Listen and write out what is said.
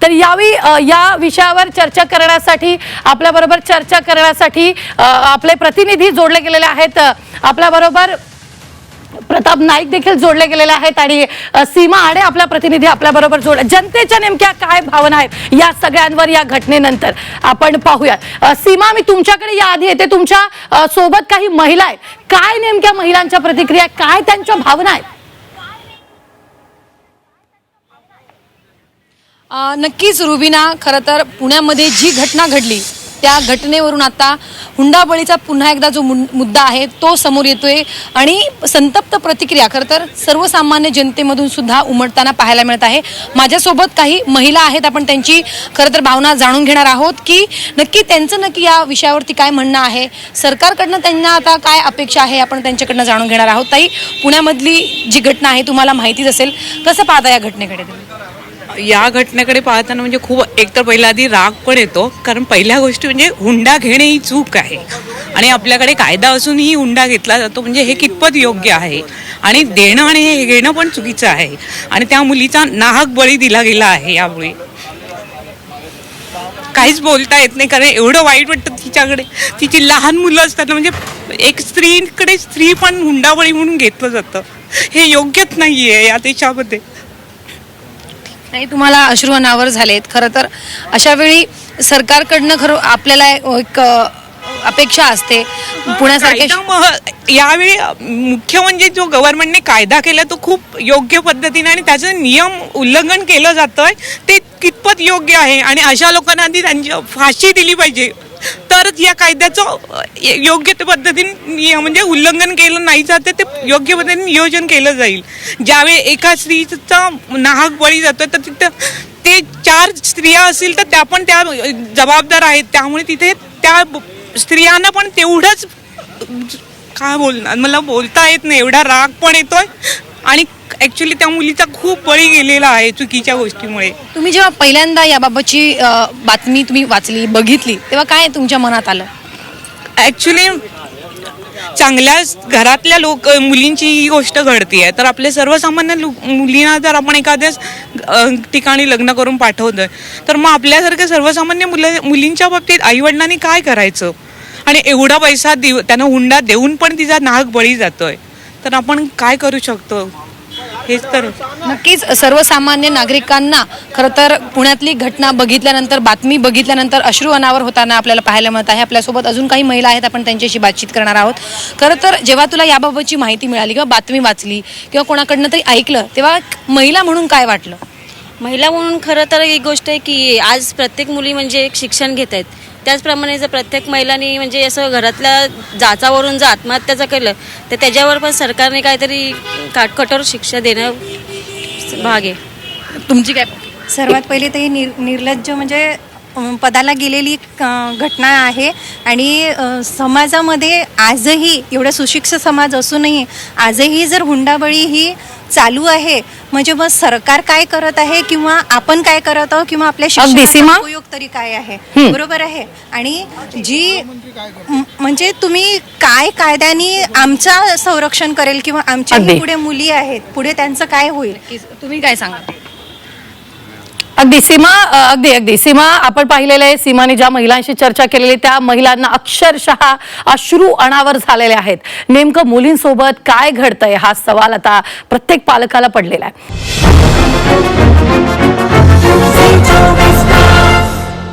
तर यावेळी या विषयावर चर्चा करण्यासाठी आपल्याबरोबर चर्चा करण्यासाठी आपले प्रतिनिधी जोडले गेलेले आहेत। आपल्याबरोबर प्रताप नाईक देखील जोडले गेलेले आहेत आणि सीमा आडे आपला प्रतिनिधी आपल्याबरोबर जोड। जनतेच्या नेमक्या काय भावना आहेत या सगळ्यांवर या घटनेनंतर आपण पाहूया। सीमा, मी तुमच्याकडे या आधी येते, तुमच्या सोबत काही महिला आहेत, काय नेमक्या महिलांच्या प्रतिक्रिया, काय त्यांच्या भावना आहेत? नक्कीच रुबीना, खरं तर पुण्यामध्ये जी घटना घडली त्या घटनेवरून आता हुंडाबळीचा पुन्हा एकदा जो मुद्दा आहे तो समोर येतोय आणि संतप्त प्रतिक्रिया खरं तर सर्वसामान्य जनतेमधून सुद्धा उमटताना पाहायला मिळत आहे। माझ्यासोबत काही महिला आहेत, आपण त्यांची खरं तर भावना जाणून घेणार आहोत की नक्की या विषयावरती काय म्हणणं आहे, सरकारकडनं त्यांना आता काय अपेक्षा आहे, आपण त्यांच्याकडनं जाणून घेणार आहोत। ताई, पुण्यामधली जी घटना आहे तुम्हाला माहितीच असेल, कसं पाहता या घटनेकडे तुम्ही? या घटनेकडे पाहताना म्हणजे खूप एकतर पहिला आधी राग पण येतो, कारण पहिल्या गोष्टी म्हणजे हुंडा घेणे ही चूक आहे आणि आपल्याकडे कायदा असूनही हुंडा घेतला जातो, म्हणजे हे कितपत योग्य आहे आणि देणं आणि हे घेणं पण चुकीचं आहे आणि त्या मुलीचा नाहक बळी दिला गेला आहे। यामुळे काहीच बोलता येत नाही, कारण एवढं वाईट वाटतं तिच्याकडे, तिची लहान मुलं असतात, म्हणजे एक स्त्रीकडे स्त्री पण हुंडाबळी म्हणून घेतलं जातं, हे योग्यच नाही आहे या देशामध्ये। नाही, तुम्हाला अश्रू अनावर झालेत। खरं तर अशा वेळी सरकारकडनं खरं आपल्याला एक अपेक्षा असते पुण्यासारख्या यावेळी मुख्य म्हणजे जो गव्हर्नमेंटने कायदा केला तो खूप योग्य पद्धतीने आणि त्याचं नियम उल्लंघन केलं जातंय, ते कितपत योग्य आहे आणि अशा लोकांना आधी त्यांची फाशी दिली पाहिजे, तरच या कायद्याचं योग्य पद्धतीने म्हणजे उल्लंघन केलं नाही जाते, ते योग्य पद्धतीने नियोजन केलं जाईल। ज्यावेळी एका स्त्रीचा नाहक बळी जातो तर तिथं ते 4 स्त्रिया असतील तर त्या पण त्या जबाबदार आहेत, त्यामुळे तिथे त्या स्त्रियांना पण तेवढंच काय बोलणार, मला बोलता येत नाही, एवढा राग पण येतोय आणि ऍक्च्युली त्या मुलीचा खूप बळी गेलेला आहे चुकीच्या गोष्टीमुळे। तुम्ही जेव्हा पहिल्यांदा याबाबतची बातमी तुम्ही वाचली, बघितली, तेव्हा काय तुमच्या मनात आलं? ऍक्च्युली चांगल्या घरातल्या मुलींची ही गोष्ट घडतीये, तर आपले सर्वसामान्य मुलींना जर आपण एखाद्या ठिकाणी लग्न करून पाठवतोय तर मग आपल्यासारख्या सर्वसामान्य मुलींच्या बाबतीत आईवडिलांनी काय करायचं आणि एवढा पैसा त्यांना हुंडा देऊन पण तिचा नाहक बळी जातोय, तर आपण काय करू शकतो? हेच तर नक्कीच सर्वसामान्य नागरिकांना खरं तर पुण्यातली घटना बघितल्यानंतर, बातमी बघितल्यानंतर अश्रू अनावर होताना आपल्याला पाहायला मिळत आहे। आपल्यासोबत अजून काही महिला आहेत, आपण त्यांच्याशी बातचीत करणार आहोत। खरं तर जेव्हा तुला याबाबतची माहिती मिळाली किंवा बातमी वाचली किंवा कोणाकडनं तरी ऐकलं, तेव्हा महिला म्हणून काय वाटलं? महिला म्हणून खरं तर एक गोष्ट आहे की आज प्रत्येक मुली म्हणजे एक शिक्षण घेत आहेत, त्याचप्रमाणे जर प्रत्येक महिलांनी म्हणजे असं घरातल्या जाचावरून जर आत्महत्याचं केलं तर त्याच्यावर पण सरकारने काहीतरी कठोर शिक्षा देणं भाग आहे। तुमची काय? सर्वात पहिले तर ही निर्लज्ज म्हणजे पदाला गेलेली घटना आहे आणि समाजामध्ये आजही एवढा सुशिक्षित समाज असूनही आजही जर हुंडाबळी ही चालू आहे, म्हणजे मग सरकार काय करत आहे किंवा आपण काय करत आहोत किंवा आपल्या शिक्षणाचा उपयोग तरी काय आहे, बरोबर आहे। आणि जी म्हणजे तुम्ही काय कायद्याने आमचं संरक्षण करेल किंवा आमच्या पुढे मुली आहेत, पुढे त्यांचं काय होईल, तुम्ही काय सांगा? अगदी सीमा, अगदी सीमा, आपण पाहिलेलं आहे, सीमाने ज्या महिलांशी चर्चा केलेली त्या महिलांना अक्षरशः अश्रू अनावर झालेले आहेत। नेमकं मुलींसोबत काय घडतंय हा सवाल आता प्रत्येक पालकाला पडलेला आहे।